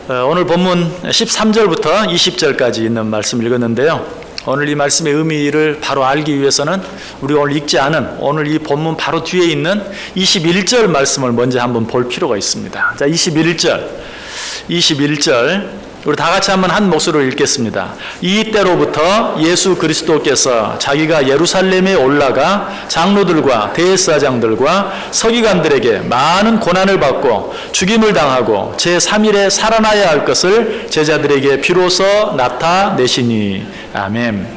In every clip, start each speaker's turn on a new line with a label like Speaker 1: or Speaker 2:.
Speaker 1: 오늘 본문 13절부터 20절까지 있는 말씀을 읽었는데요. 오늘 이 말씀의 의미를 바로 알기 위해서는 우리가 오늘 읽지 않은 오늘 이 본문 바로 뒤에 있는 21절 말씀을 먼저 한번 볼 필요가 있습니다. 자, 21절 우리 다 같이 한번 한 목소리로 읽겠습니다. 이때로부터 예수 그리스도께서 자기가 예루살렘에 올라가 장로들과 대제사장들과 서기관들에게 많은 고난을 받고 죽임을 당하고 제3일에 살아나야 할 것을 제자들에게 비로소 나타내시니. 아멘.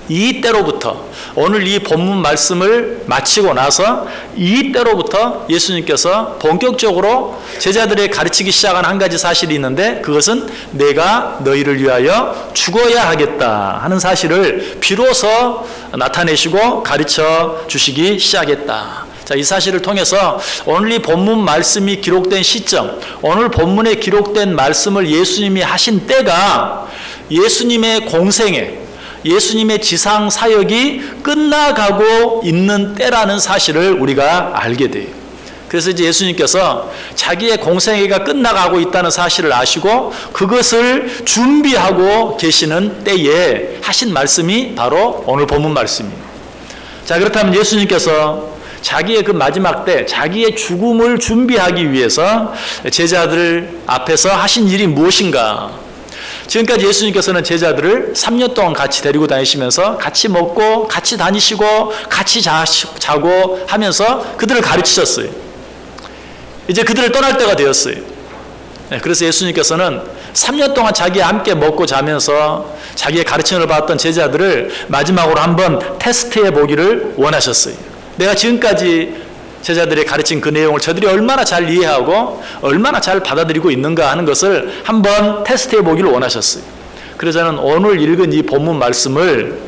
Speaker 1: 이때로부터, 오늘 이 본문 말씀을 마치고 나서 이때로부터 예수님께서 본격적으로 제자들에게 가르치기 시작한 한 가지 사실이 있는데, 그것은 내가 너희를 위하여 죽어야 하겠다 하는 사실을 비로소 나타내시고 가르쳐 주시기 시작했다. 자, 이 사실을 통해서 오늘 이 본문 말씀이 기록된 시점, 오늘 본문에 기록된 말씀을 예수님이 하신 때가 예수님의 공생애, 예수님의 지상 사역이 끝나가고 있는 때라는 사실을 우리가 알게 돼요. 그래서 이제 예수님께서 자기의 공생애가 끝나가고 있다는 사실을 아시고 그것을 준비하고 계시는 때에 하신 말씀이 바로 오늘 본문 말씀이에요. 자, 그렇다면 예수님께서 자기의 그 마지막 때, 자기의 죽음을 준비하기 위해서 제자들 앞에서 하신 일이 무엇인가? 지금까지 예수님께서는 제자들을 3년 동안 같이 데리고 다니시면서 같이 먹고 같이 다니시고 같이 자고 하면서 그들을 가르치셨어요. 이제 그들을 떠날 때가 되었어요. 그래서 예수님께서는 3년 동안 자기와 함께 먹고 자면서 자기의 가르침을 받았던 제자들을 마지막으로 한번 테스트해 보기를 원하셨어요. 내가 지금까지 제자들이 가르친 그 내용을 저들이 얼마나 잘 이해하고 얼마나 잘 받아들이고 있는가 하는 것을 한번 테스트해 보기를 원하셨어요. 그래서 저는 오늘 읽은 이 본문 말씀을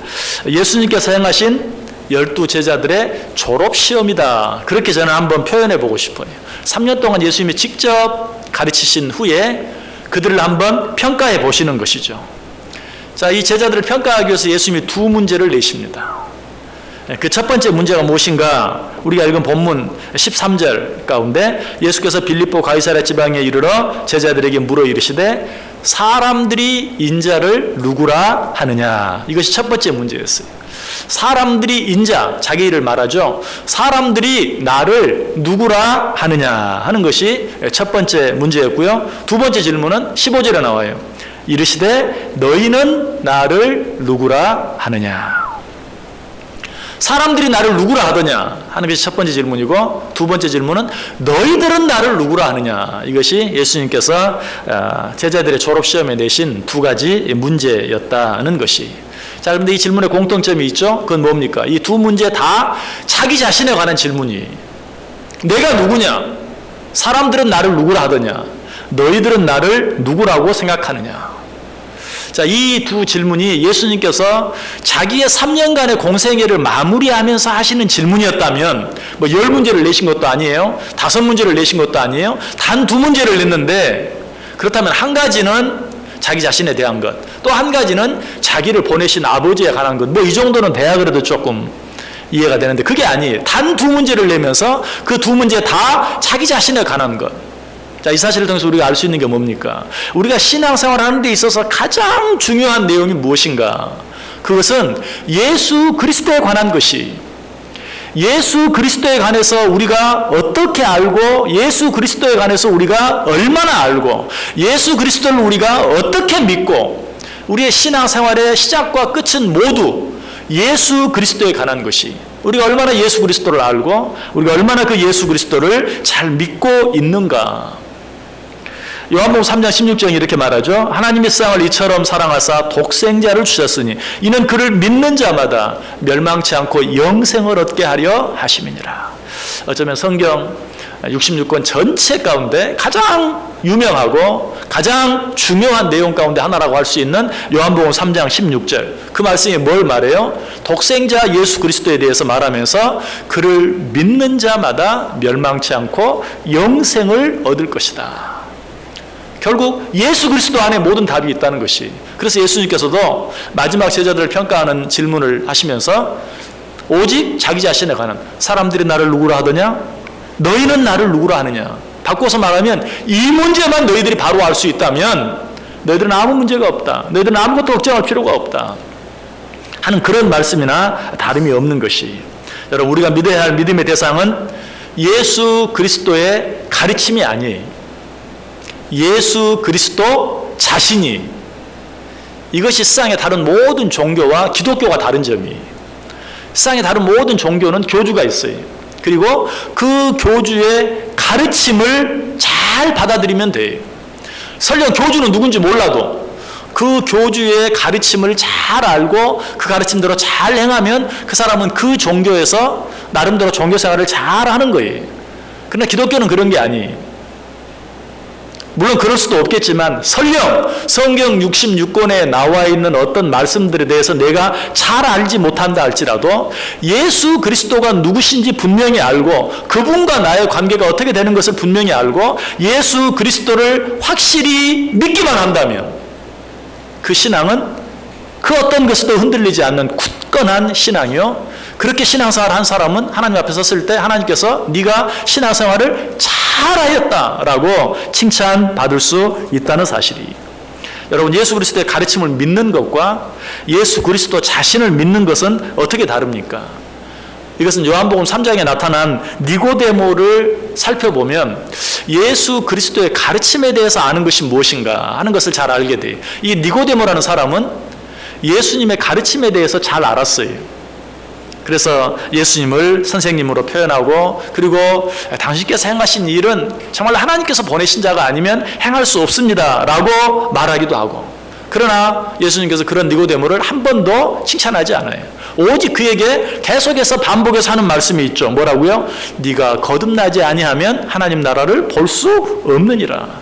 Speaker 1: 예수님께서 행하신 12 제자들의 졸업시험이다, 그렇게 저는 한번 표현해 보고 싶어요. 3년 동안 예수님이 직접 가르치신 후에 그들을 한번 평가해 보시는 것이죠. 자, 이 제자들을 평가하기 위해서 예수님이 두 문제를 내십니다. 그 첫 번째 문제가 무엇인가? 우리가 읽은 본문 13절 가운데 예수께서 빌립보 가이사랴 지방에 이르러 제자들에게 물어 이르시되 사람들이 인자를 누구라 하느냐? 이것이 첫 번째 문제였어요. 사람들이 인자, 자기 일을 말하죠. 사람들이 나를 누구라 하느냐 하는 것이 첫 번째 문제였고요. 두 번째 질문은 15절에 나와요. 이르시되 너희는 나를 누구라 하느냐? 사람들이 나를 누구라 하더냐 하는 것이 첫 번째 질문이고, 두 번째 질문은 너희들은 나를 누구라 하느냐. 이것이 예수님께서 제자들의 졸업시험에 내신 두 가지 문제였다는 것이. 자, 그런데 이 질문에 공통점이 있죠. 그건 뭡니까? 이 두 문제 다 자기 자신에 관한 질문이에요. 내가 누구냐? 사람들은 나를 누구라 하더냐? 너희들은 나를 누구라고 생각하느냐? 자, 이 두 질문이 예수님께서 자기의 3년간의 공생애를 마무리하면서 하시는 질문이었다면, 뭐 10문제를 내신 것도 아니에요. 5문제를 내신 것도 아니에요. 단 2문제를 냈는데, 그렇다면 한 가지는 자기 자신에 대한 것, 또 한 가지는 자기를 보내신 아버지에 관한 것, 뭐 이 정도는 돼야 그래도 조금 이해가 되는데, 그게 아니에요. 단 2문제를 내면서 그 2문제 다 자기 자신에 관한 것. 자, 이 사실을 통해서 우리가 알 수 있는 게 뭡니까? 우리가 신앙생활을 하는 데 있어서 가장 중요한 내용이 무엇인가? 그것은 예수 그리스도에 관한 것이, 예수 그리스도에 관해서 우리가 어떻게 알고, 예수 그리스도에 관해서 우리가 얼마나 알고, 예수 그리스도를 우리가 어떻게 믿고, 우리의 신앙생활의 시작과 끝은 모두 예수 그리스도에 관한 것이, 우리가 얼마나 예수 그리스도를 알고 우리가 얼마나 그 예수 그리스도를 잘 믿고 있는가. 요한복음 3장 16절에 이렇게 말하죠. 하나님이 세상을 이처럼 사랑하사 독생자를 주셨으니 이는 그를 믿는 자마다 멸망치 않고 영생을 얻게 하려 하심이니라. 어쩌면 성경 66권 전체 가운데 가장 유명하고 가장 중요한 내용 가운데 하나라고 할 수 있는 요한복음 3장 16절. 그 말씀이 뭘 말해요? 독생자 예수 그리스도에 대해서 말하면서 그를 믿는 자마다 멸망치 않고 영생을 얻을 것이다. 결국 예수 그리스도 안에 모든 답이 있다는 것이. 그래서 예수님께서도 마지막 제자들을 평가하는 질문을 하시면서 오직 자기 자신에 관한, 사람들이 나를 누구라 하더냐? 너희는 나를 누구라 하느냐? 바꿔서 말하면 이 문제만 너희들이 바로 알 수 있다면 너희들은 아무 문제가 없다. 너희들은 아무것도 걱정할 필요가 없다. 하는 그런 말씀이나 다름이 없는 것이, 여러분, 우리가 믿어야 할 믿음의 대상은 예수 그리스도의 가르침이 아니에요. 예수 그리스도 자신이. 이것이 세상의 다른 모든 종교와 기독교가 다른 점이에요. 세상의 다른 모든 종교는 교주가 있어요. 그리고 그 교주의 가르침을 잘 받아들이면 돼요. 설령 교주는 누군지 몰라도 그 교주의 가르침을 잘 알고 그 가르침대로 잘 행하면 그 사람은 그 종교에서 나름대로 종교생활을 잘 하는 거예요. 그러나 기독교는 그런 게 아니에요. 물론 그럴 수도 없겠지만 설령 성경 66권에 나와 있는 어떤 말씀들에 대해서 내가 잘 알지 못한다 할지라도 예수 그리스도가 누구신지 분명히 알고 그분과 나의 관계가 어떻게 되는 것을 분명히 알고 예수 그리스도를 확실히 믿기만 한다면 그 신앙은 그 어떤 것에도 흔들리지 않는 굳건한 신앙이요. 그렇게 신앙생활 한 사람은 하나님 앞에 섰을 때 하나님께서 네가 신앙생활을 잘하였다라고 칭찬받을 수 있다는 사실이, 여러분, 예수 그리스도의 가르침을 믿는 것과 예수 그리스도 자신을 믿는 것은 어떻게 다릅니까? 이것은 요한복음 3장에 나타난 니고데모를 살펴보면 예수 그리스도의 가르침에 대해서 아는 것이 무엇인가 하는 것을 잘 알게 돼요. 이 니고데모라는 사람은 예수님의 가르침에 대해서 잘 알았어요. 그래서 예수님을 선생님으로 표현하고, 그리고 당신께서 행하신 일은 정말 하나님께서 보내신 자가 아니면 행할 수 없습니다 라고 말하기도 하고, 그러나 예수님께서 그런 니고데모를 한 번도 칭찬하지 않아요. 오직 그에게 계속해서 반복해서 하는 말씀이 있죠. 뭐라고요? 네가 거듭나지 아니하면 하나님 나라를 볼 수 없느니라.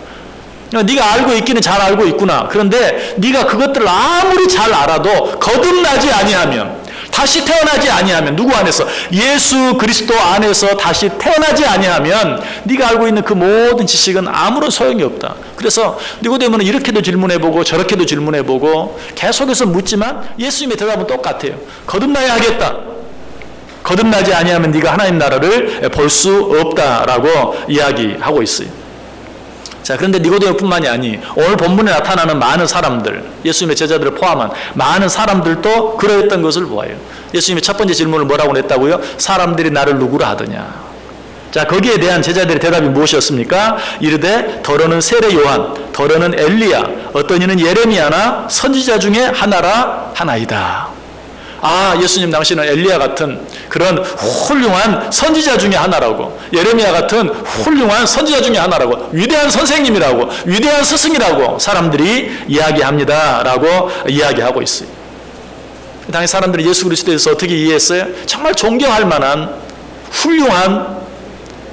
Speaker 1: 네가 알고 있기는 잘 알고 있구나. 그런데 네가 그것들을 아무리 잘 알아도 거듭나지 아니하면, 다시 태어나지 아니하면, 누구 안에서? 예수 그리스도 안에서 다시 태어나지 아니하면 네가 알고 있는 그 모든 지식은 아무런 소용이 없다. 그래서 니고데모는 이렇게도 질문해보고 저렇게도 질문해보고 계속해서 묻지만 예수님의 대답은 똑같아요. 거듭나야 하겠다. 거듭나지 아니하면 네가 하나님 나라를 볼 수 없다라고 이야기하고 있어요. 자, 그런데 니고데모뿐만이 아니 오늘 본문에 나타나는 많은 사람들, 예수님의 제자들을 포함한 많은 사람들도 그러했던 것을 보아요. 예수님의 첫 번째 질문을 뭐라고 냈다고요? 사람들이 나를 누구라 하더냐. 자, 거기에 대한 제자들의 대답이 무엇이었습니까? 이르되 더러는 세례 요한, 더러는 엘리야, 어떤 이는 예레미야나 선지자 중에 하나라 하나이다. 아, 예수님 당신은 엘리야 같은 그런 훌륭한 선지자 중에 하나라고, 예레미야 같은 훌륭한 선지자 중에 하나라고, 위대한 선생님이라고, 위대한 스승이라고 사람들이 이야기합니다 라고 이야기하고 있어요. 당시 사람들이 예수 그리스도에 대해서 어떻게 이해했어요? 정말 존경할 만한 훌륭한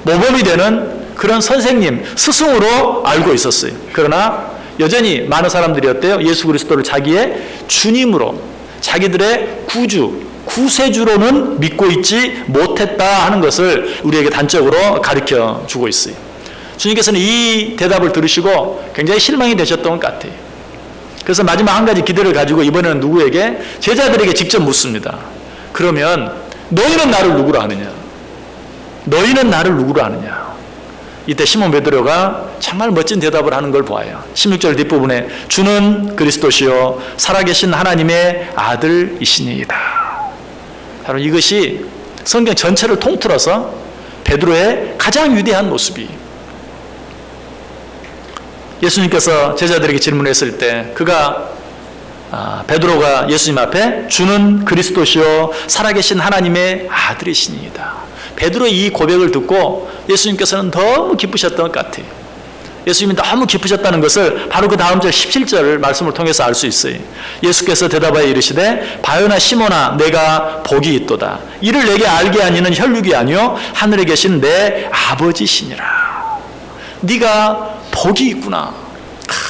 Speaker 1: 모범이 되는 그런 선생님, 스승으로 알고 있었어요. 그러나 여전히 많은 사람들이 어때요? 예수 그리스도를 자기의 주님으로, 자기들의 구주, 구세주로는 믿고 있지 못했다 하는 것을 우리에게 단적으로 가르쳐 주고 있어요. 주님께서는 이 대답을 들으시고 굉장히 실망이 되셨던 것 같아요. 그래서 마지막 한 가지 기대를 가지고 이번에는 누구에게? 제자들에게 직접 묻습니다. 그러면 너희는 나를 누구라 하느냐? 너희는 나를 누구라 하느냐? 이때 시몬 베드로가 정말 멋진 대답을 하는 걸 보아요. 16절 뒷부분에 주는 그리스도시요 살아계신 하나님의 아들이시니이다. 바로 이것이 성경 전체를 통틀어서 베드로의 가장 위대한 모습이, 예수님께서 제자들에게 질문했을 때 베드로가 예수님 앞에 주는 그리스도시요 살아계신 하나님의 아들이시니이다. 베드로의 이 고백을 듣고 예수님께서는 너무 기쁘셨던 것 같아요. 예수님이 너무 기쁘셨다는 것을 바로 그 다음 절 17절 말씀을 통해서 알 수 있어요. 예수께서 대답하여 이르시되 바요나 시몬아 내가 복이 있도다. 이를 내게 알게 하니는 혈육이 아니요 하늘에 계신 내 아버지시니라. 네가 복이 있구나.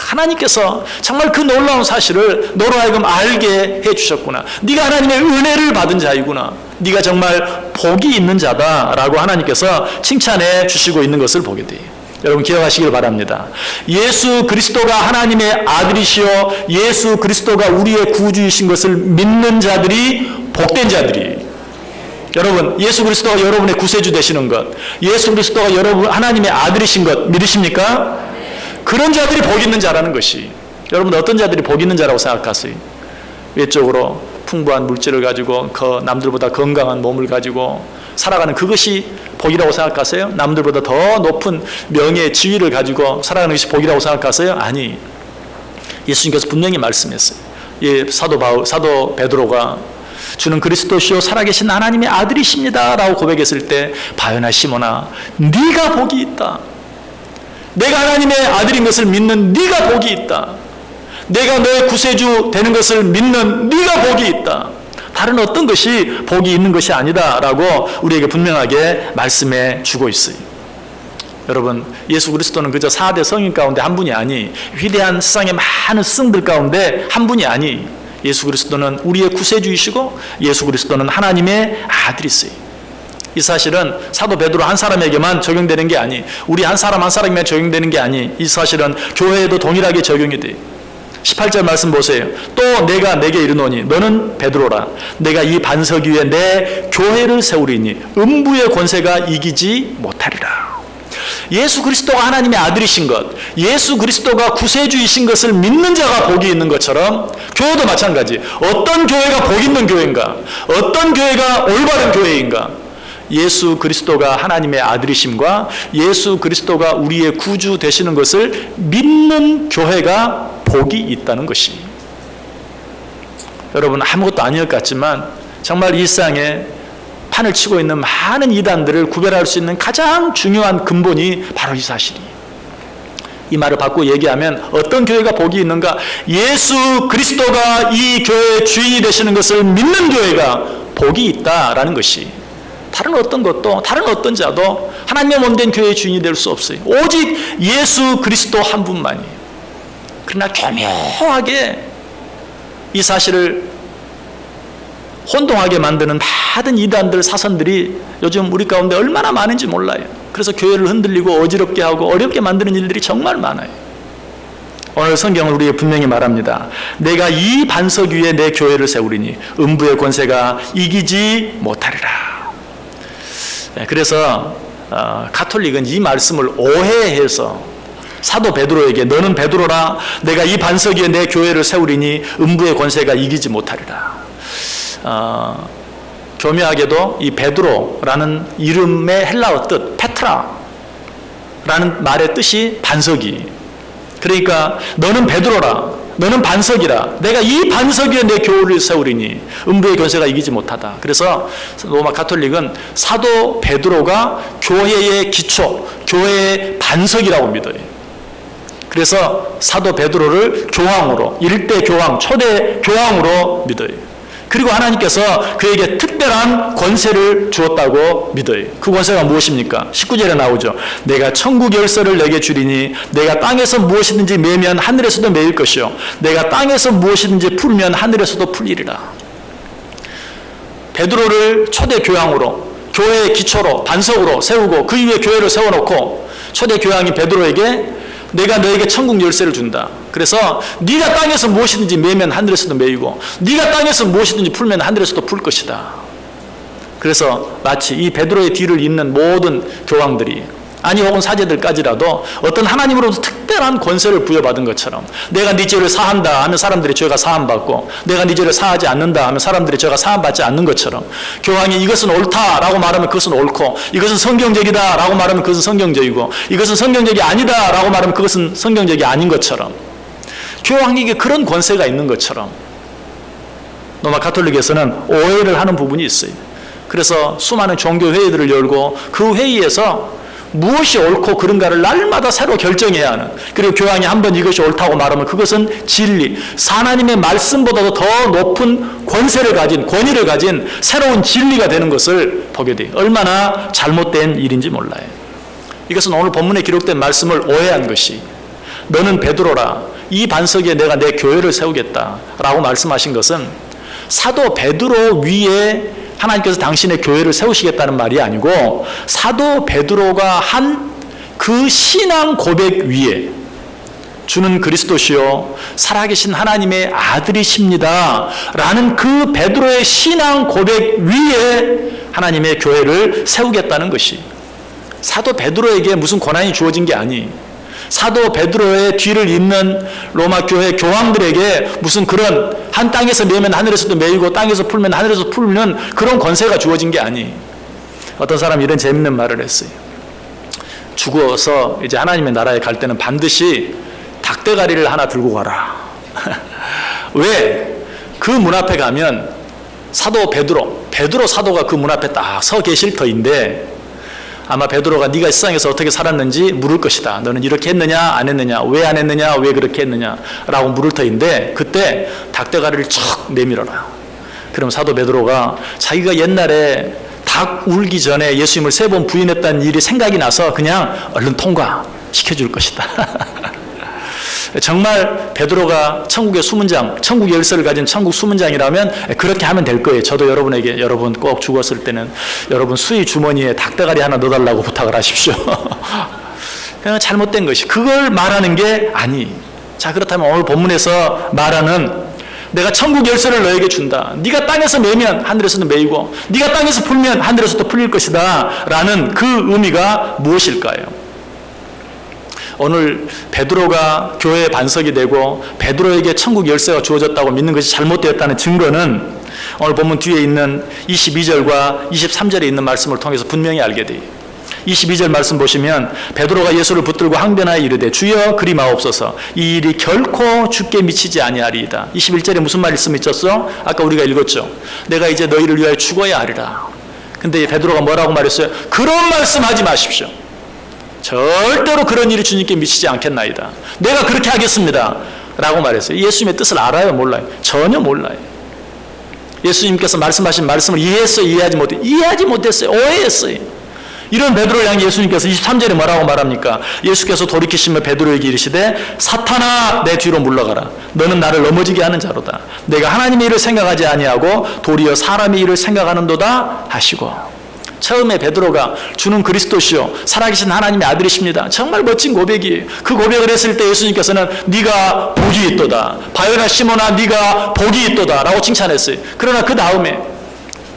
Speaker 1: 하나님께서 정말 그 놀라운 사실을 너로 하여금 알게 해주셨구나. 네가 하나님의 은혜를 받은 자이구나. 네가 정말 복이 있는 자다라고 하나님께서 칭찬해 주시고 있는 것을 보게 돼요. 여러분 기억하시길 바랍니다. 예수 그리스도가 하나님의 아들이시요 예수 그리스도가 우리의 구주이신 것을 믿는 자들이 복된 자들이에요. 여러분, 예수 그리스도가 여러분의 구세주 되시는 것, 예수 그리스도가 여러분 하나님의 아들이신 것 믿으십니까? 그런 자들이 복 있는 자라는 것이, 여러분 어떤 자들이 복 있는 자라고 생각하세요? 외적으로 풍부한 물질을 가지고 남들보다 건강한 몸을 가지고 살아가는 그것이 복이라고 생각하세요? 남들보다 더 높은 명예, 지위를 가지고 살아가는 것이 복이라고 생각하세요? 아니, 예수님께서 분명히 말씀했어요. 사도 베드로가 주는 그리스도시요 살아계신 하나님의 아들이십니다 라고 고백했을 때, 바요나 시몬아, 네가 복이 있다. 내가 하나님의 아들인 것을 믿는 네가 복이 있다. 내가 너의 구세주 되는 것을 믿는 네가 복이 있다. 다른 어떤 것이 복이 있는 것이 아니다 라고 우리에게 분명하게 말씀해 주고 있어요. 여러분, 예수 그리스도는 그저 4대 성인 가운데 한 분이 아니, 위대한 세상의 많은 스승들 가운데 한 분이 아니, 예수 그리스도는 우리의 구세주이시고 예수 그리스도는 하나님의 아들이세요. 이 사실은 사도 베드로 한 사람에게만 적용되는 게 아니, 우리 한 사람에게만 적용되는 게 아니, 이 사실은 교회에도 동일하게 적용이 돼요. 18절 말씀 보세요. 또 내가 내게 이르노니 너는 베드로라. 내가 이 반석 위에 내 교회를 세우리니 음부의 권세가 이기지 못하리라. 예수 그리스도가 하나님의 아들이신 것, 예수 그리스도가 구세주이신 것을 믿는 자가 복이 있는 것처럼 교회도 마찬가지. 어떤 교회가 복 있는 교회인가? 어떤 교회가 올바른 교회인가? 예수 그리스도가 하나님의 아들이심과 예수 그리스도가 우리의 구주 되시는 것을 믿는 교회가 복이 있다는 것이, 여러분 아무것도 아닐 것 같지만 정말 일상에 판을 치고 있는 많은 이단들을 구별할 수 있는 가장 중요한 근본이 바로 이 사실이에요. 이 말을 바꾸고 얘기하면 어떤 교회가 복이 있는가? 예수 그리스도가 이 교회의 주인이 되시는 것을 믿는 교회가 복이 있다라는 것이, 다른 어떤 것도, 다른 어떤 자도 하나님의 몸된 교회의 주인이 될 수 없어요. 오직 예수 그리스도 한 분만이에요. 그러나 교묘하게 이 사실을 혼동하게 만드는 많은 이단들, 사선들이 요즘 우리 가운데 얼마나 많은지 몰라요. 그래서 교회를 흔들리고 어지럽게 하고 어렵게 만드는 일들이 정말 많아요. 오늘 성경은 우리에게 분명히 말합니다. 내가 이 반석 위에 내 교회를 세우리니 음부의 권세가 이기지 못하리라. 그래서 가톨릭은 이 말씀을 오해해서 사도 베드로에게 너는 베드로라, 내가 이 반석 위에 내 교회를 세우리니 음부의 권세가 이기지 못하리라. 교묘하게도 이 베드로라는 이름의 헬라어 뜻 페트라라는 말의 뜻이 반석이, 그러니까 너는 베드로라, 너는 반석이라, 내가 이 반석 위에 내 교회를 세우리니 음부의 권세가 이기지 못하다. 그래서 로마 가톨릭은 사도 베드로가 교회의 기초, 교회의 반석이라고 믿어요. 그래서 사도 베드로를 교황으로, 일대 교황, 초대 교황으로 믿어요. 그리고 하나님께서 그에게 특별한 권세를 주었다고 믿어요. 그 권세가 무엇입니까? 19절에 나오죠. 내가 천국 열쇠를 내게 주리니 내가 땅에서 무엇이든지 매면 하늘에서도 매일 것이요 내가 땅에서 무엇이든지 풀면 하늘에서도 풀리리라. 베드로를 초대 교황으로, 교회의 기초로, 반석으로 세우고 그 위에 교회를 세워놓고 초대 교황이 베드로에게 내가 너에게 천국 열쇠를 준다. 그래서 네가 땅에서 무엇이든지 매면 하늘에서도 매이고 네가 땅에서 무엇이든지 풀면 하늘에서도 풀 것이다. 그래서 마치 이 베드로의 뒤를 잇는 모든 교황들이, 아니 혹은 사제들까지라도 어떤 하나님으로부터 특별한 권세를 부여받은 것처럼, 내가 네 죄를 사한다 하면 사람들이 죄가 사함받고 내가 네 죄를 사하지 않는다 하면 사람들이 죄가 사함받지 않는 것처럼, 교황이 이것은 옳다라고 말하면 그것은 옳고, 이것은 성경적이다 라고 말하면 그것은 성경적이고, 이것은 성경적이 아니다 라고 말하면 그것은 성경적이 아닌 것처럼, 교황에게 그런 권세가 있는 것처럼 로마 가톨릭에서는 오해를 하는 부분이 있어요. 그래서 수많은 종교 회의들을 열고 그 회의에서 무엇이 옳고 그른가를 날마다 새로 결정해야 하는, 그리고 교황이 한번 이것이 옳다고 말하면 그것은 진리, 하나님의 말씀보다도 더 높은 권세를 가진, 권위를 가진 새로운 진리가 되는 것을 보게 돼요. 얼마나 잘못된 일인지 몰라요. 이것은 오늘 본문에 기록된 말씀을 오해한 것이, 너는 베드로라, 이 반석 위에 내가 내 교회를 세우겠다 라고 말씀하신 것은 사도 베드로 위에 하나님께서 당신의 교회를 세우시겠다는 말이 아니고, 사도 베드로가 한 그 신앙 고백 위에 주는 그리스도시요 살아계신 하나님의 아들이십니다 라는 그 베드로의 신앙 고백 위에 하나님의 교회를 세우겠다는 것이, 사도 베드로에게 무슨 권한이 주어진 게 아니, 사도 베드로의 뒤를 잇는 로마 교회 교황들에게 무슨 그런 한 땅에서 매면 하늘에서도 매이고 땅에서 풀면 하늘에서 풀는 그런 권세가 주어진 게 아니. 어떤 사람이 이런 재밌는 말을 했어요. 죽어서 이제 하나님의 나라에 갈 때는 반드시 닭대가리를 하나 들고 가라. 왜? 그 문 앞에 가면 사도 베드로 사도가 그 문 앞에 딱 서 계실 터인데, 아마 베드로가 네가 세상에서 어떻게 살았는지 물을 것이다. 너는 이렇게 했느냐 안 했느냐, 왜 안 했느냐, 왜 그렇게 했느냐 라고 물을 터인데, 그때 닭대가리를 척 내밀어라. 그럼 사도 베드로가 자기가 옛날에 닭 울기 전에 예수님을 3번 부인했다는 일이 생각이 나서 그냥 얼른 통과시켜줄 것이다. 정말 베드로가 천국의 수문장, 천국 열쇠를 가진 천국 수문장이라면 그렇게 하면 될 거예요. 저도 여러분에게, 여러분 꼭 죽었을 때는 여러분 수의 주머니에 닭대가리 하나 넣어달라고 부탁을 하십시오. 그냥 잘못된 것이, 그걸 말하는 게 아니. 자, 그렇다면 오늘 본문에서 말하는 내가 천국 열쇠를 너에게 준다. 네가 땅에서 매면 하늘에서도 매이고 네가 땅에서 풀면 하늘에서도 풀릴 것이다 라는 그 의미가 무엇일까요? 오늘 베드로가 교회의 반석이 되고 베드로에게 천국 열쇠가 주어졌다고 믿는 것이 잘못되었다는 증거는 오늘 본문 뒤에 있는 22절과 23절에 있는 말씀을 통해서 분명히 알게 돼요. 22절 말씀 보시면 베드로가 예수를 붙들고 항변하여 이르되 주여 그리 마옵소서, 이 일이 결코 주께 미치지 아니하리이다. 21절에 무슨 말씀이 있었어? 아까 우리가 읽었죠. 내가 이제 너희를 위하여 죽어야 하리라. 근데 베드로가 뭐라고 말했어요? 그런 말씀하지 마십시오. 절대로 그런 일이 주님께 미치지 않겠나이다. 내가 그렇게 하겠습니다 라고 말했어요. 예수님의 뜻을 알아요? 몰라요? 전혀 몰라요. 예수님께서 말씀하신 말씀을 이해했어요? 이해하지 못했어요. 오해했어요. 이런 베드로를 향해 예수님께서 23절에 뭐라고 말합니까? 예수께서 돌이키시며 베드로에게 이르시되 사탄아 내 뒤로 물러가라. 너는 나를 넘어지게 하는 자로다. 내가 하나님의 일을 생각하지 아니하고 도리어 사람의 일을 생각하는도다 하시고. 처음에 베드로가 주는 그리스도시요 살아계신 하나님의 아들이십니다. 정말 멋진 고백이에요. 그 고백을 했을 때 예수님께서는 네가 복이 있도다. 바요나 시몬아 네가 복이 있도다 라고 칭찬했어요. 그러나 그 다음에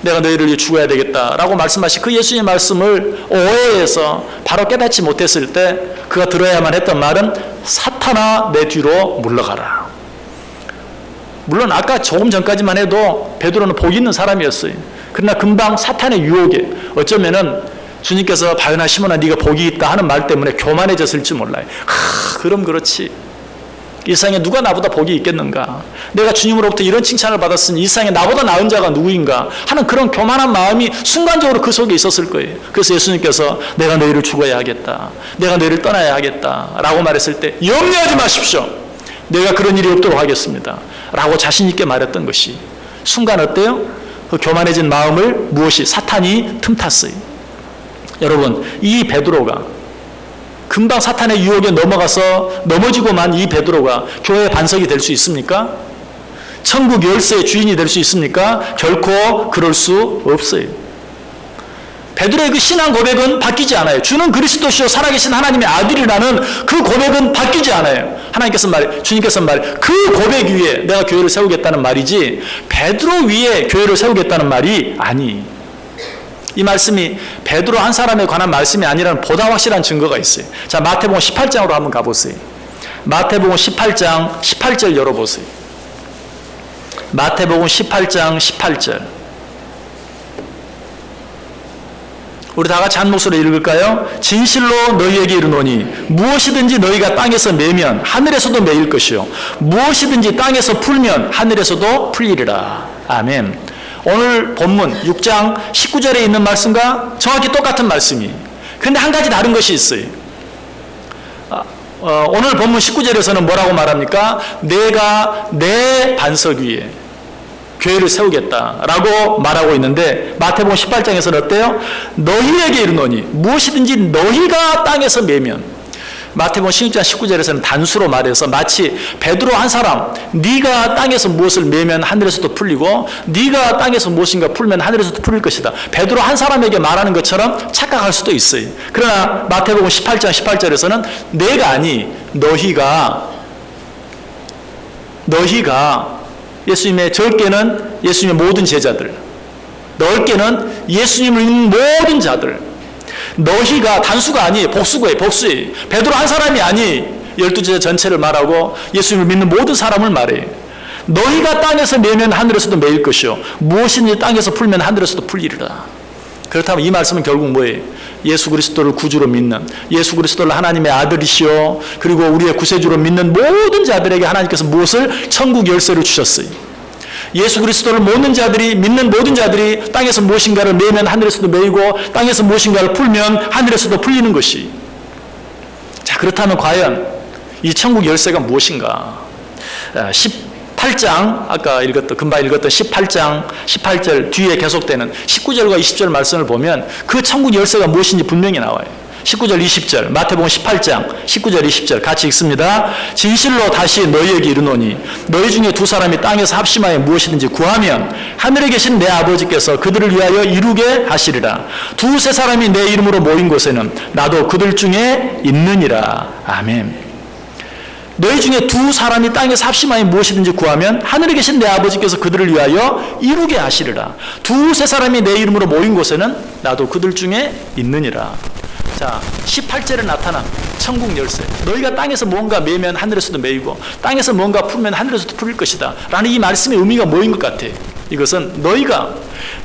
Speaker 1: 내가 너희를 위해 죽어야 되겠다 라고 말씀하신 그 예수님의 말씀을 오해해서 바로 깨닫지 못했을 때 그가 들어야만 했던 말은 사탄아 내 뒤로 물러가라. 물론 아까 조금 전까지만 해도 베드로는 복이 있는 사람이었어요. 그러나 금방 사탄의 유혹에 어쩌면은 주님께서 바요나 시몬아 네가 복이 있다 하는 말 때문에 교만해졌을지 몰라요. 그럼 그렇지. 이 세상에 누가 나보다 복이 있겠는가? 내가 주님으로부터 이런 칭찬을 받았으니 이 세상에 나보다 나은 자가 누구인가? 하는 그런 교만한 마음이 순간적으로 그 속에 있었을 거예요. 그래서 예수님께서 내가 너희를 죽어야 하겠다. 내가 너희를 떠나야 하겠다 라고 말했을 때 염려하지 마십시오. 내가 그런 일이 없도록 하겠습니다 라고 자신 있게 말했던 것이 순간 어때요? 그 교만해진 마음을 무엇이 사탄이 틈탔어요. 여러분, 이 베드로가 금방 사탄의 유혹에 넘어가서 넘어지고만 이 베드로가 교회의 반석이 될 수 있습니까? 천국 열쇠의 주인이 될 수 있습니까? 결코 그럴 수 없어요. 베드로의 그 신앙 고백은 바뀌지 않아요. 주는 그리스도시요 살아계신 하나님의 아들이라는 그 고백은 바뀌지 않아요. 주님께서 그 고백 위에 내가 교회를 세우겠다는 말이지 베드로 위에 교회를 세우겠다는 말이 아니. 이 말씀이 베드로 한 사람에 관한 말씀이 아니라는 보다 확실한 증거가 있어요. 자, 마태복음 18장으로 한번 가보세요. 마태복음 18장 18절 열어보세요. 마태복음 18장 18절. 우리 다 같이 한 목소리로 읽을까요? 진실로 너희에게 이르노니 무엇이든지 너희가 땅에서 매면 하늘에서도 매일 것이요 무엇이든지 땅에서 풀면 하늘에서도 풀리리라. 아멘. 오늘 본문 6장 19절에 있는 말씀과 정확히 똑같은 말씀이. 그런데 한 가지 다른 것이 있어요. 오늘 본문 19절에서는 뭐라고 말합니까? 내가 내 반석 위에 교회를 세우겠다라고 말하고 있는데 마태복음 18장에서는 어때요? 너희에게 이르노니 무엇이든지 너희가 땅에서 매면. 마태복음 16장 19절에서는 단수로 말해서 마치 베드로 한 사람, 네가 땅에서 무엇을 매면 하늘에서도 풀리고 네가 땅에서 무엇인가 풀면 하늘에서도 풀릴 것이다. 베드로 한 사람에게 말하는 것처럼 착각할 수도 있어요. 그러나 마태복음 18장 18절에서는 내가 아니 너희가 너희가 예수님의 적게는 예수님의 모든 제자들, 넓게는 예수님을 믿는 모든 자들. 너희가 단수가 아니 복수거예요. 복수예요. 베드로 한 사람이 아니 12제자 전체를 말하고 예수님을 믿는 모든 사람을 말해요. 너희가 땅에서 매면 하늘에서도 매일 것이요 무엇이든지 땅에서 풀면 하늘에서도 풀리리라. 그렇다면 이 말씀은 결국 뭐예요? 예수 그리스도를 구주로 믿는, 예수 그리스도를 하나님의 아들이시오 그리고 우리의 구세주로 믿는 모든 자들에게 하나님께서 무엇을? 천국 열쇠를 주셨어요. 예수 그리스도를 믿는 모든 자들이 땅에서 무엇인가를 매면 하늘에서도 매이고 땅에서 무엇인가를 풀면 하늘에서도 풀리는 것이. 자, 그렇다면 과연 이 천국 열쇠가 무엇인가? 18장, 아까 금방 읽었던 18장 18절 뒤에 계속되는 19절과 20절 말씀을 보면 그 천국 열쇠가 무엇인지 분명히 나와요. 19절 20절 마태복음 18장 19절 20절 같이 읽습니다. 진실로 다시 너희에게 이르노니 너희 중에 두 사람이 땅에서 합심하여 무엇이든지 구하면 하늘에 계신 내 아버지께서 그들을 위하여 이루게 하시리라. 두세 사람이 내 이름으로 모인 곳에는 나도 그들 중에 있느니라. 아멘. 너희 중에 두 사람이 땅에서 합심하여 무엇이든지 구하면 하늘에 계신 내 아버지께서 그들을 위하여 이루게 하시리라. 두세 사람이 내 이름으로 모인 곳에는 나도 그들 중에 있느니라. 자, 18절에 나타난 천국 열쇠. 너희가 땅에서 뭔가 매면 하늘에서도 매이고 땅에서 뭔가 풀면 하늘에서도 풀릴 것이다 라는 이 말씀의 의미가 뭐인 것 같아? 이것은 너희가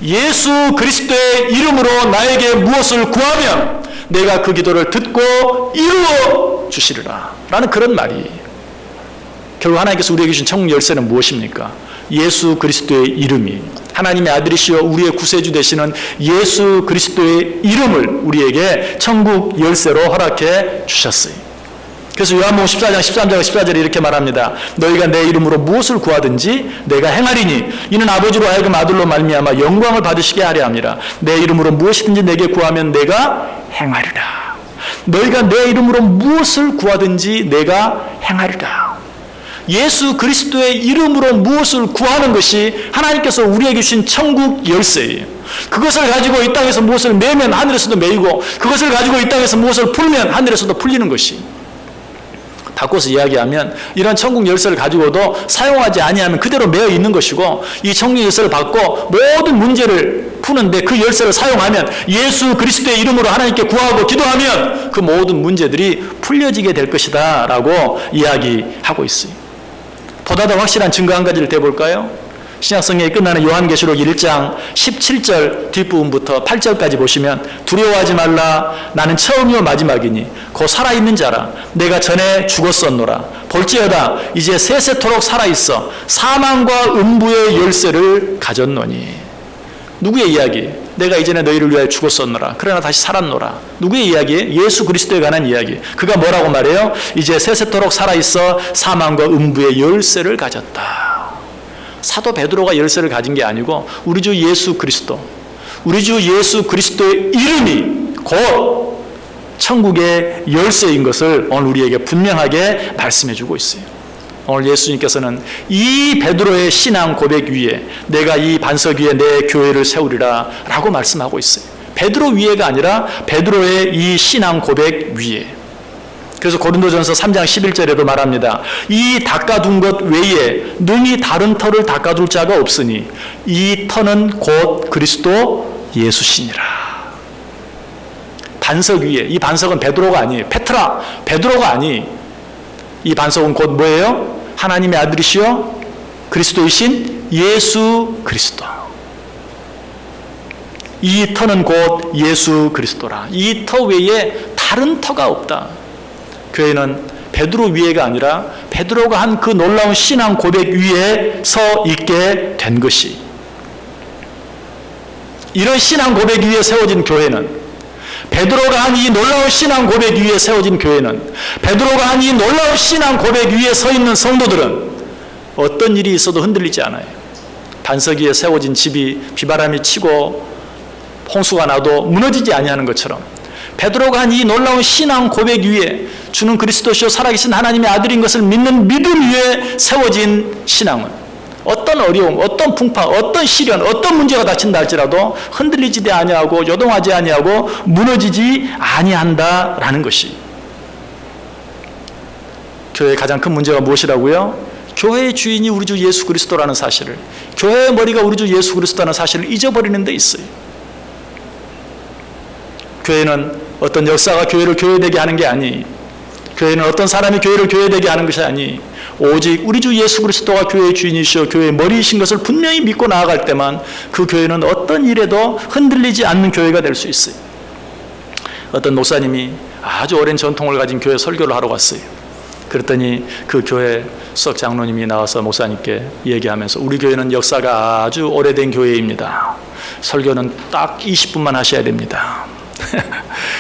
Speaker 1: 예수 그리스도의 이름으로 나에게 무엇을 구하면 내가 그 기도를 듣고 이루어 주시리라 라는 그런 말이. 결국 하나님께서 우리에게 주신 천국 열쇠는 무엇입니까? 예수 그리스도의 이름이, 하나님의 아들이시여 우리의 구세주 되시는 예수 그리스도의 이름을 우리에게 천국 열쇠로 허락해 주셨어요. 그래서 요한복음 14장 13절 14절에 이렇게 말합니다. 너희가 내 이름으로 무엇을 구하든지 내가 행하리니 이는 아버지로 하여금 아들로 말미암아 영광을 받으시게 하려 함이라. 내 이름으로 무엇이든지 내게 구하면 내가 행하리라. 너희가 내 이름으로 무엇을 구하든지 내가 행하리라. 예수 그리스도의 이름으로 무엇을 구하는 것이 하나님께서 우리에게 주신 천국 열쇠예요. 그것을 가지고 이 땅에서 무엇을 매면 하늘에서도 매이고 그것을 가지고 이 땅에서 무엇을 풀면 하늘에서도 풀리는 것이. 바꿔서 이야기하면 이런 천국 열쇠를 가지고도 사용하지 아니하면 그대로 매여 있는 것이고 이 천국 열쇠를 받고 모든 문제를 푸는데 그 열쇠를 사용하면 예수 그리스도의 이름으로 하나님께 구하고 기도하면 그 모든 문제들이 풀려지게 될 것이다 라고 이야기하고 있어요. 보다 더 확실한 증거 한 가지를 대볼까요? 신약성경이 끝나는 요한계시록 1장 17절 뒷부분부터 8절까지 보시면 두려워하지 말라 나는 처음이요 마지막이니 곧 살아있는 자라 내가 전에 죽었었노라 볼지어다 이제 세세토록 살아있어 사망과 음부의 열쇠를 가졌노니. 누구의 이야기? 내가 이전에 너희를 위하여 죽었었노라 그러나 다시 살았노라. 누구의 이야기예요? 예수 그리스도에 관한 이야기. 그가 뭐라고 말해요? 이제 세세토록 살아있어 사망과 음부의 열쇠를 가졌다. 사도 베드로가 열쇠를 가진 게 아니고 우리 주 예수 그리스도, 우리 주 예수 그리스도의 이름이 곧 천국의 열쇠인 것을 오늘 우리에게 분명하게 말씀해 주고 있어요. 오늘 예수님께서는 이 베드로의 신앙 고백 위에 내가 이 반석 위에 내 교회를 세우리라 라고 말씀하고 있어요. 베드로 위에가 아니라 베드로의 이 신앙 고백 위에. 그래서 고린도전서 3장 11절에도 말합니다. 이 닦아둔 것 외에 능히 다른 터를 닦아둘 자가 없으니 이 터는 곧 그리스도 예수시니라. 반석 위에, 이 반석은 베드로가 아니에요. 페트라, 베드로가 아니. 이 반석은 곧 뭐예요? 하나님의 아들이시여 그리스도이신 예수 그리스도. 이 터는 곧 예수 그리스도라. 이 터 외에 다른 터가 없다. 교회는 베드로 위에가 아니라 베드로가 한 그 놀라운 신앙 고백 위에 서 있게 된 것이. 이런 신앙 고백 위에 세워진 교회는, 베드로가 한 이 놀라운 신앙 고백 위에 세워진 교회는, 베드로가 한 이 놀라운 신앙 고백 위에 서 있는 성도들은 어떤 일이 있어도 흔들리지 않아요. 반석 위에 세워진 집이 비바람이 치고 홍수가 나도 무너지지 아니하는 것처럼 베드로가 한 이 놀라운 신앙 고백 위에 주는 그리스도시요 살아계신 하나님의 아들인 것을 믿는 믿음 위에 세워진 신앙은 어떤 어려움, 어떤 풍파, 어떤 시련, 어떤 문제가 닥친다 할지라도 흔들리지 아니하고 요동하지 아니하고 무너지지 아니한다라는 것이. 교회의 가장 큰 문제가 무엇이라고요? 교회의 주인이 우리 주 예수 그리스도라는 사실을, 교회의 머리가 우리 주 예수 그리스도라는 사실을 잊어버리는 데 있어요. 교회는 어떤 역사가 교회를 교회되게 하는 게 아니, 교회는 어떤 사람이 교회를 교회되게 하는 것이 아니, 오직 우리 주 예수 그리스도가 교회의 주인이시여 교회의 머리이신 것을 분명히 믿고 나아갈 때만 그 교회는 어떤 일에도 흔들리지 않는 교회가 될 수 있어요. 어떤 목사님이 아주 오랜 전통을 가진 교회 설교를 하러 갔어요. 그랬더니 그 교회 수석 장로님이 나와서 목사님께 얘기하면서 우리 교회는 역사가 아주 오래된 교회입니다. 설교는 딱 20분만 하셔야 됩니다.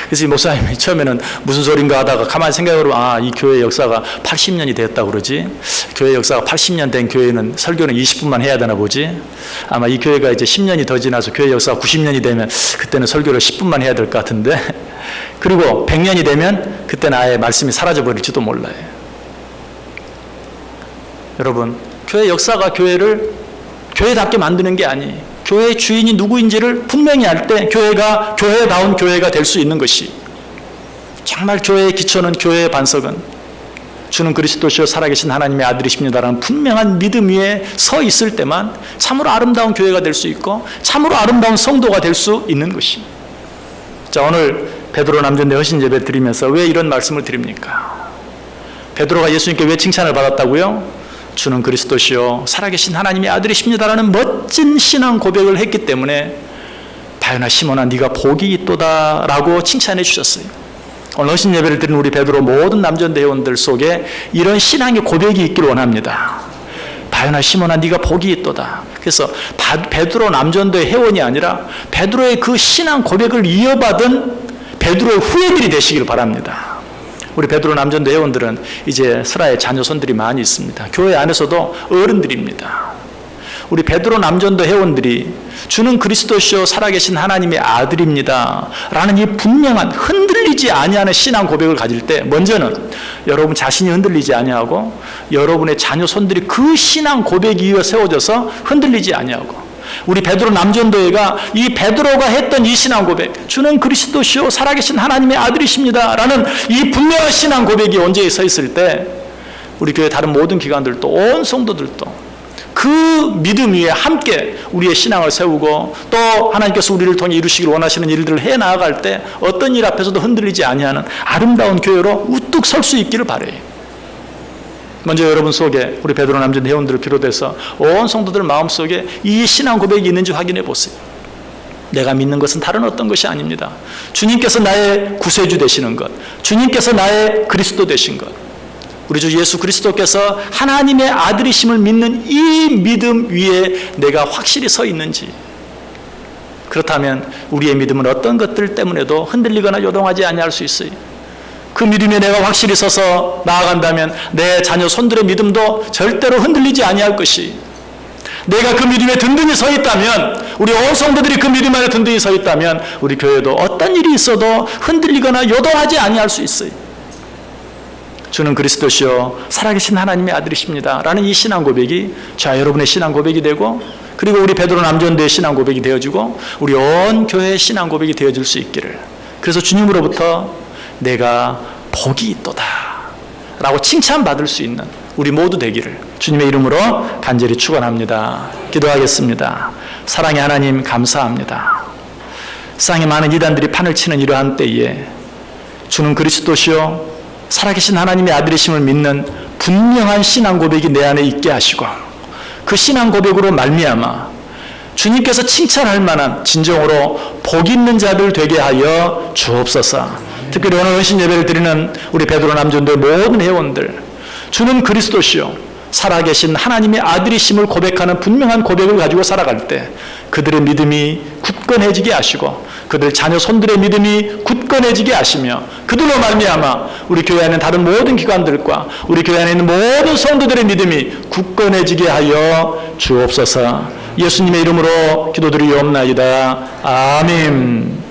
Speaker 1: 그래서 이 목사님이 처음에는 무슨 소린가 하다가 가만히 생각해보면 이 교회 역사가 80년이 됐다고 그러지, 교회 역사가 80년 된 교회는 설교는 20분만 해야 되나 보지, 아마 이 교회가 이제 10년이 더 지나서 교회 역사가 90년이 되면 그때는 설교를 10분만 해야 될 것 같은데, 그리고 100년이 되면 그때는 아예 말씀이 사라져버릴지도 몰라요. 여러분, 교회 역사가 교회를 교회답게 만드는 게 아니에요. 교회의 주인이 누구인지를 분명히 알 때 교회가 교회다운 교회가 될 수 있는 것이, 정말 교회의 기초는, 교회의 반석은 주는 그리스도시요 살아계신 하나님의 아들이십니다라는 분명한 믿음 위에 서 있을 때만 참으로 아름다운 교회가 될 수 있고 참으로 아름다운 성도가 될 수 있는 것이. 자, 오늘 베드로 남전대 허신 예배 드리면서 왜 이런 말씀을 드립니까? 베드로가 예수님께 왜 칭찬을 받았다고요? 주는 그리스도시요 살아계신 하나님의 아들이십니다라는 멋진 신앙 고백을 했기 때문에 바요나 시몬아 네가 복이 있도다 라고 칭찬해 주셨어요. 오늘 허신 예배를 드린 우리 베드로 모든 남전대 회원들 속에 이런 신앙의 고백이 있기를 원합니다. 바요나 시몬아 네가 복이 있도다. 그래서 베드로 남전대 회원이 아니라 베드로의 그 신앙 고백을 이어받은 베드로의 후예들이 되시길 바랍니다. 우리 베드로 남전대 회원들은 이제 슬하에 자녀손들이 많이 있습니다. 교회 안에서도 어른들입니다. 우리 베드로 남전대 회원들이 주는 그리스도시요 살아계신 하나님의 아들입니다 라는 이 분명한 흔들리지 아니하는 신앙 고백을 가질 때, 먼저는 여러분 자신이 흔들리지 아니하고 여러분의 자녀손들이 그 신앙 고백 위에 세워져서 흔들리지 아니하고, 우리 베드로 남전도회가 이 베드로가 했던 이 신앙 고백, 주는 그리스도시요 살아계신 하나님의 아들이십니다 라는 이 분명한 신앙 고백이 온전히 서 있을 때, 우리 교회 다른 모든 기관들도 온 성도들도 그 믿음 위에 함께 우리의 신앙을 세우고 또 하나님께서 우리를 통해 이루시길 원하시는 일들을 해 나아갈 때 어떤 일 앞에서도 흔들리지 아니하는 아름다운 교회로 우뚝 설 수 있기를 바라요. 먼저 여러분 속에 우리 베드로 남전 회원들을 비롯해서 온 성도들 마음속에 이 신앙 고백이 있는지 확인해 보세요. 내가 믿는 것은 다른 어떤 것이 아닙니다. 주님께서 나의 구세주 되시는 것, 주님께서 나의 그리스도 되신 것, 우리 주 예수 그리스도께서 하나님의 아들이심을 믿는 이 믿음 위에 내가 확실히 서 있는지, 그렇다면 우리의 믿음은 어떤 것들 때문에도 흔들리거나 요동하지 아니할 수 있어요. 그 믿음에 내가 확실히 서서 나아간다면 내 자녀 손들의 믿음도 절대로 흔들리지 아니할 것이, 내가 그 믿음에 든든히 서 있다면, 우리 온 성도들이 그 믿음 안에 든든히 서 있다면 우리 교회도 어떤 일이 있어도 흔들리거나 요동하지 아니할 수 있어요. 주는 그리스도시요 살아계신 하나님의 아들이십니다 라는 이 신앙 고백이 자 여러분의 신앙 고백이 되고, 그리고 우리 베드로 남전도의 신앙 고백이 되어지고 우리 온 교회의 신앙 고백이 되어질 수 있기를, 그래서 주님으로부터 내가 복이 있도다 라고 칭찬받을 수 있는 우리 모두 되기를 주님의 이름으로 간절히 축원합니다. 기도하겠습니다. 사랑의 하나님 감사합니다. 세상에 많은 이단들이 판을 치는 이러한 때에 주는 그리스도시요 살아계신 하나님의 아들이심을 믿는 분명한 신앙 고백이 내 안에 있게 하시고, 그 신앙 고백으로 말미암아 주님께서 칭찬할 만한 진정으로 복 있는 자들 되게 하여 주옵소서. 특별히 오늘 헌신 예배를 드리는 우리 베드로 남전도의 모든 회원들, 주는 그리스도시요 살아계신 하나님의 아들이심을 고백하는 분명한 고백을 가지고 살아갈 때 그들의 믿음이 굳건해지게 하시고 그들 자녀 손들의 믿음이 굳건해지게 하시며, 그들로 말미암아 우리 교회 안에 다른 모든 기관들과 우리 교회 안에 있는 모든 성도들의 믿음이 굳건해지게 하여 주옵소서. 예수님의 이름으로 기도드리옵나이다. 아멘.